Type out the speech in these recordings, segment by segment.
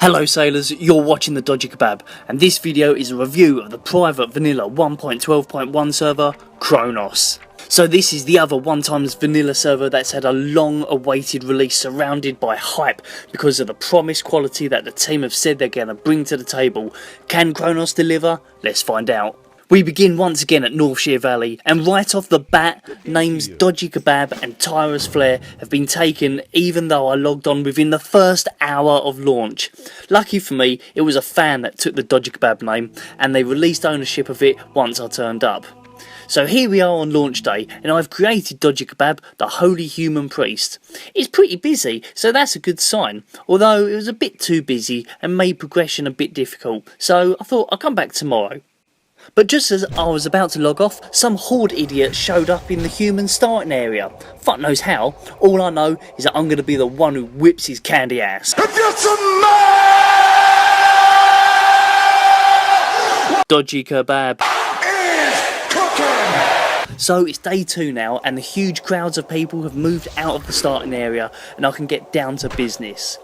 Hello sailors, you're watching the Dodgy Kebab, and this video is a review of the private vanilla 1.12.1 server, Kronos. So this is the other 1x vanilla server that's had a long awaited release surrounded by hype because of the promised quality that the team have said they're going to bring to the table. Can Kronos deliver? Let's find out. We begin once again at Northshire Valley, and right off the bat, names Dodgy Kebab and Tyrus Flare have been taken even though I logged on within the first hour of launch. Lucky for me, it was a fan that took the Dodgy Kebab name, and they released ownership of it once I turned up. So here we are on launch day, and I've created Dodgy Kebab, the Holy Human Priest. It's pretty busy, so that's a good sign, although it was a bit too busy and made progression a bit difficult, so I thought I'll come back tomorrow. But just as I was about to log off, some horde idiot showed up in the human starting area. Fuck knows how, all I know is that I'm going to be the one who whips his candy ass. Dodgy Kebab. So it's day 2 now, and the huge crowds of people have moved out of the starting area, and I can get down to business.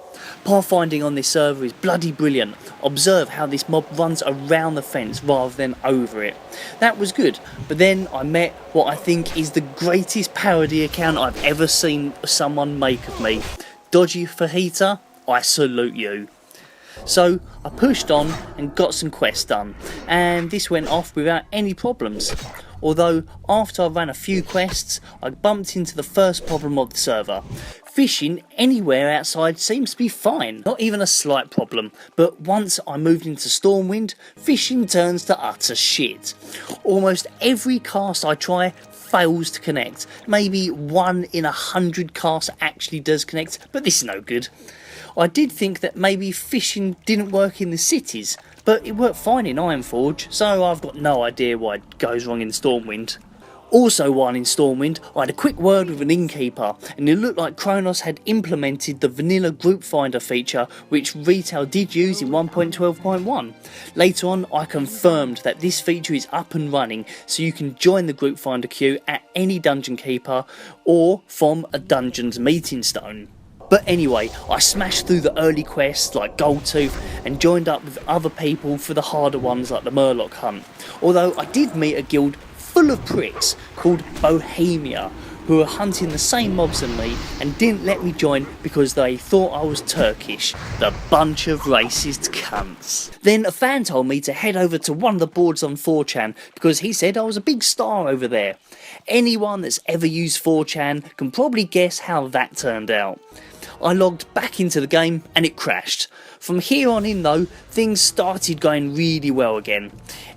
Pathfinding on this server is bloody brilliant. Observe how this mob runs around the fence rather than over it. That was good, but then I met what I think is the greatest parody account I've ever seen someone make of me. Dodgy Fajita, I salute you. So I pushed on and got some quests done, and this went off without any problems. Although after I ran a few quests, I bumped into the first problem of the server. Fishing anywhere outside seems to be fine, not even a slight problem, but once I moved into Stormwind, fishing turns to utter shit. Almost every cast I try fails to connect. Maybe 1 in 100 casts actually does connect, but this is no good. I did think that maybe fishing didn't work in the cities, but it worked fine in Ironforge, so I've got no idea why it goes wrong in Stormwind. Also while in Stormwind, I had a quick word with an innkeeper, and it looked like Kronos had implemented the vanilla group finder feature which retail did use in 1.12.1. Later on I confirmed that this feature is up and running, so you can join the group finder queue at any dungeon keeper or from a dungeon's meeting stone. But anyway, I smashed through the early quests like Goldtooth and joined up with other people for the harder ones like the Murloc hunt. Although I did meet a guild full of pricks called Bohemia who were hunting the same mobs as me and didn't let me join because they thought I was Turkish. The bunch of racist cunts. Then a fan told me to head over to one of the boards on 4chan because he said I was a big star over there. Anyone that's ever used 4chan can probably guess how that turned out. I logged back into the game and it crashed. From here on in though, things started going really well again.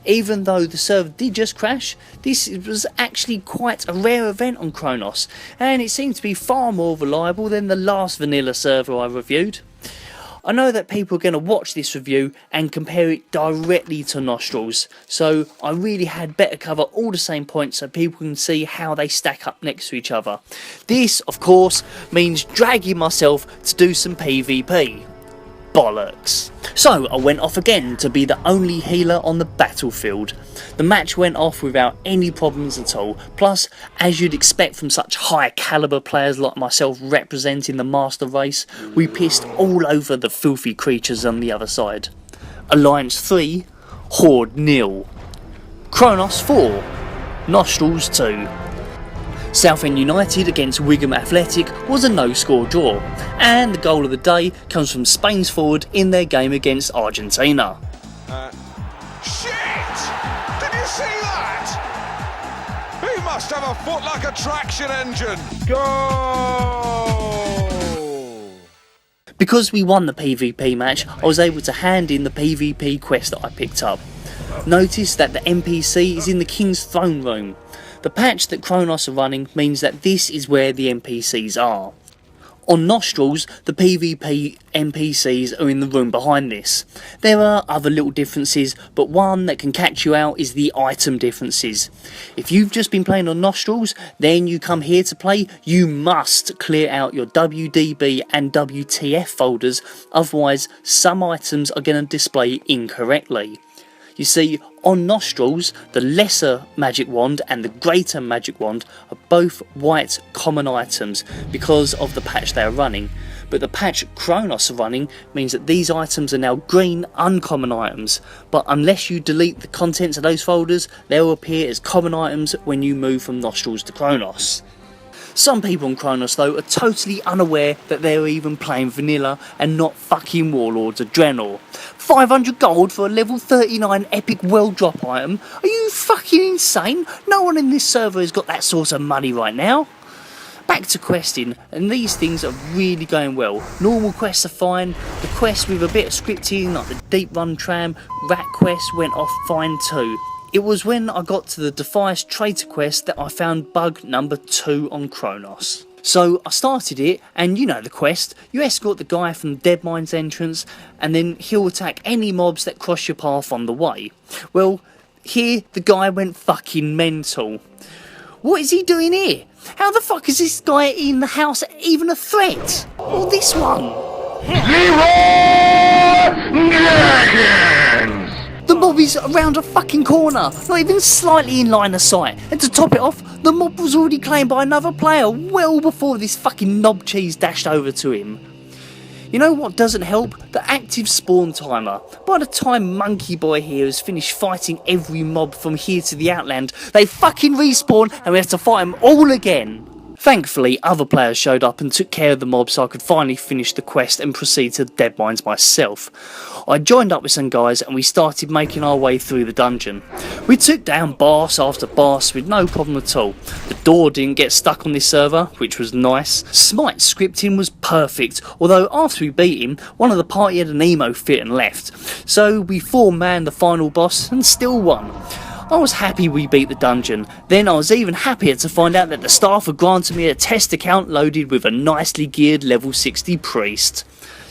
Even though the server did just crash, this was actually quite a rare event on Kronos, and it seemed to be far more reliable than the last vanilla server I reviewed. I know that people are going to watch this review and compare it directly to Nostrils, so I really had better cover all the same points so people can see how they stack up next to each other. This, of course, means dragging myself to do some PvP. Bollocks. So I went off again to be the only healer on the battlefield. The match went off without any problems at all, plus as you'd expect from such high caliber players like myself representing the master race, we pissed all over the filthy creatures on the other side. Alliance 3, Horde 0. Kronos 4, Nostrils 2. Southend United against Wigan Athletic was a no-score draw, and the goal of the day comes from Spain's forward in their game against Argentina. Shit! Did you see that? He must have a foot like a traction engine. Go! Because we won the PvP match, I was able to hand in the PvP quest that I picked up. Notice that the NPC is in the King's Throne Room. The patch that Kronos are running means that this is where the NPCs are. On Nostrils, the PvP NPCs are in the room behind this. There are other little differences, but one that can catch you out is the item differences. If you've just been playing on Nostrils, then you come here to play, you must clear out your WDB and WTF folders, otherwise some items are going to display incorrectly. You see, on Nostrils, the lesser magic wand and the greater magic wand are both white common items because of the patch they are running, but the patch Kronos are running means that these items are now green uncommon items, but unless you delete the contents of those folders, they will appear as common items when you move from Nostrils to Kronos. Some people on Kronos though are totally unaware that they're even playing vanilla and not fucking Warlords of Draenor. 500 gold for a level 39 epic well drop item? Are you fucking insane? No one in this server has got that sort of money right now. Back to questing, and these things are really going well. Normal quests are fine, the quest with a bit of scripting like the Deep Run Tram, Rat quest went off fine too. It was when I got to the Defias Traitor quest that I found bug number 2 on Kronos. So I started it, and you know the quest, you escort the guy from the Dead Mines entrance, and then he'll attack any mobs that cross your path on the way. Well, here the guy went fucking mental. What is he doing here? How the fuck is this guy in the house even a threat? Or this one? The mob is around a fucking corner, not even slightly in line of sight. And to top it off, the mob was already claimed by another player well before this fucking knob cheese dashed over to him. You know what doesn't help? The active spawn timer. By the time Monkey Boy here has finished fighting every mob from here to the Outland, they fucking respawn and we have to fight them all again. Thankfully, other players showed up and took care of the mob so I could finally finish the quest and proceed to the Dead Mines myself. I joined up with some guys and we started making our way through the dungeon. We took down boss after boss with no problem at all. The door didn't get stuck on this server, which was nice. Smite scripting was perfect, although after we beat him, one of the party had an emo fit and left. So we 4-manned the final boss and still won. I was happy we beat the dungeon. Then I was even happier to find out that the staff had granted me a test account loaded with a nicely geared level 60 priest.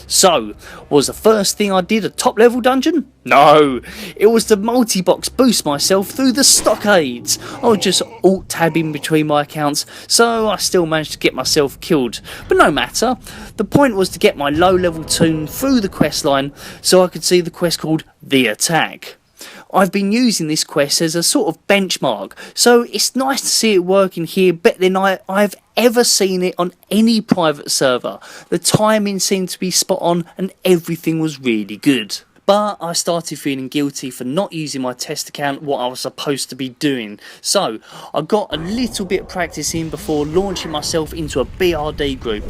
So, was the first thing I did a top level dungeon? No, it was to multi-box boost myself through the stockades. I was just alt-tabbing between my accounts, so I still managed to get myself killed. But no matter, the point was to get my low level toon through the quest line so I could see the quest called The Attack. I've been using this quest as a sort of benchmark, so it's nice to see it working here better than I've ever seen it on any private server. The timing seemed to be spot on and everything was really good. But I started feeling guilty for not using my test account what I was supposed to be doing. So I got a little bit of practice in before launching myself into a BRD group.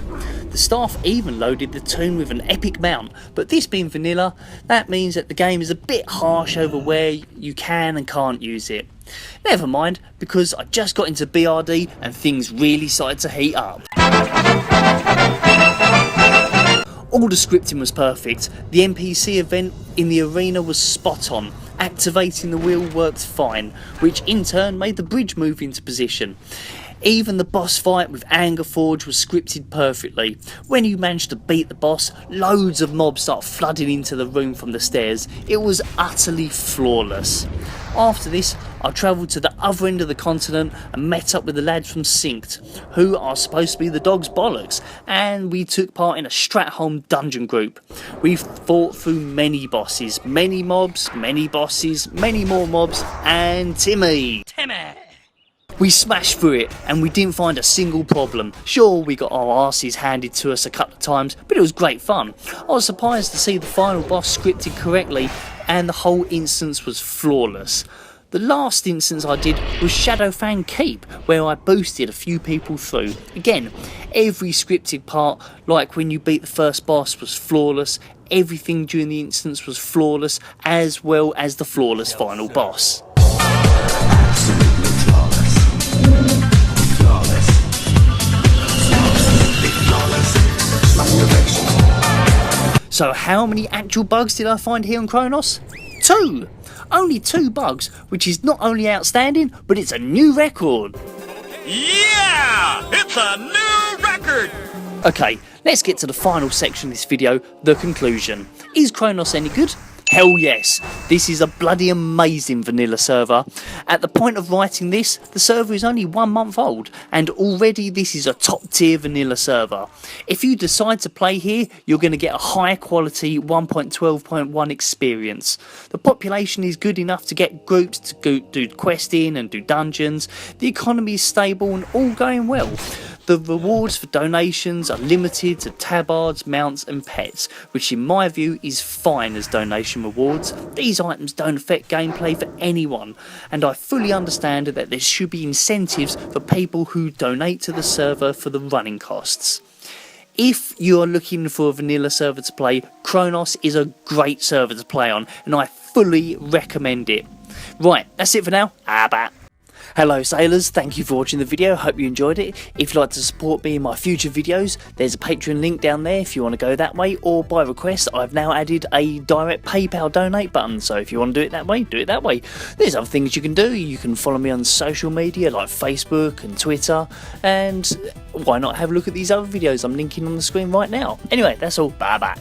The staff even loaded the toon with an epic mount, but this being vanilla, that means that the game is a bit harsh over where you can and can't use it. Never mind, because I just got into BRD and things really started to heat up. All the scripting was perfect, the NPC event in the arena was spot on, activating the wheel worked fine, which in turn made the bridge move into position. Even the boss fight with Angerforge was scripted perfectly. When you managed to beat the boss, loads of mobs start flooding into the room from the stairs. It was utterly flawless. After this, I travelled to the other end of the continent and met up with the lads from Synced, who are supposed to be the dog's bollocks, and we took part in a Stratholme dungeon group. We fought through many bosses, many mobs, many bosses, many more mobs, and Timmy! We smashed through it and we didn't find a single problem. Sure, we got our asses handed to us a couple of times, but it was great fun. I was surprised to see the final boss scripted correctly and the whole instance was flawless. The last instance I did was Shadowfang Keep, where I boosted a few people through. Again, every scripted part, like when you beat the first boss, was flawless. Everything during the instance was flawless, as well as the flawless final boss. So how many actual bugs did I find here on Kronos? 2! Only 2 bugs, which is not only outstanding, but it's a new record. Yeah! It's a new record! Okay, let's get to the final section of this video, the conclusion. Is Kronos any good? Hell yes, this is a bloody amazing vanilla server. At the point of writing this, the server is only 1 month old, and already this is a top tier vanilla server. If you decide to play here, you're going to get a high quality 1.12.1 experience. The population is good enough to get groups to do questing and do dungeons. The economy is stable and all going well. The rewards for donations are limited to tabards, mounts and pets, which in my view is fine as donation rewards. These items don't affect gameplay for anyone, and I fully understand that there should be incentives for people who donate to the server for the running costs. If you are looking for a vanilla server to play, Kronos is a great server to play on, and I fully recommend it. Right, that's it for now. Bye. Hello sailors, thank you for watching the video, hope you enjoyed it. If you'd like to support me in my future videos, there's a Patreon link down there if you want to go that way, or by request I've now added a direct PayPal donate button, so if you want to do it that way, do it that way. There's other things you can do. You can follow me on social media like Facebook and Twitter, and why not have a look at these other videos I'm linking on the screen right now. Anyway, that's all, bye bye.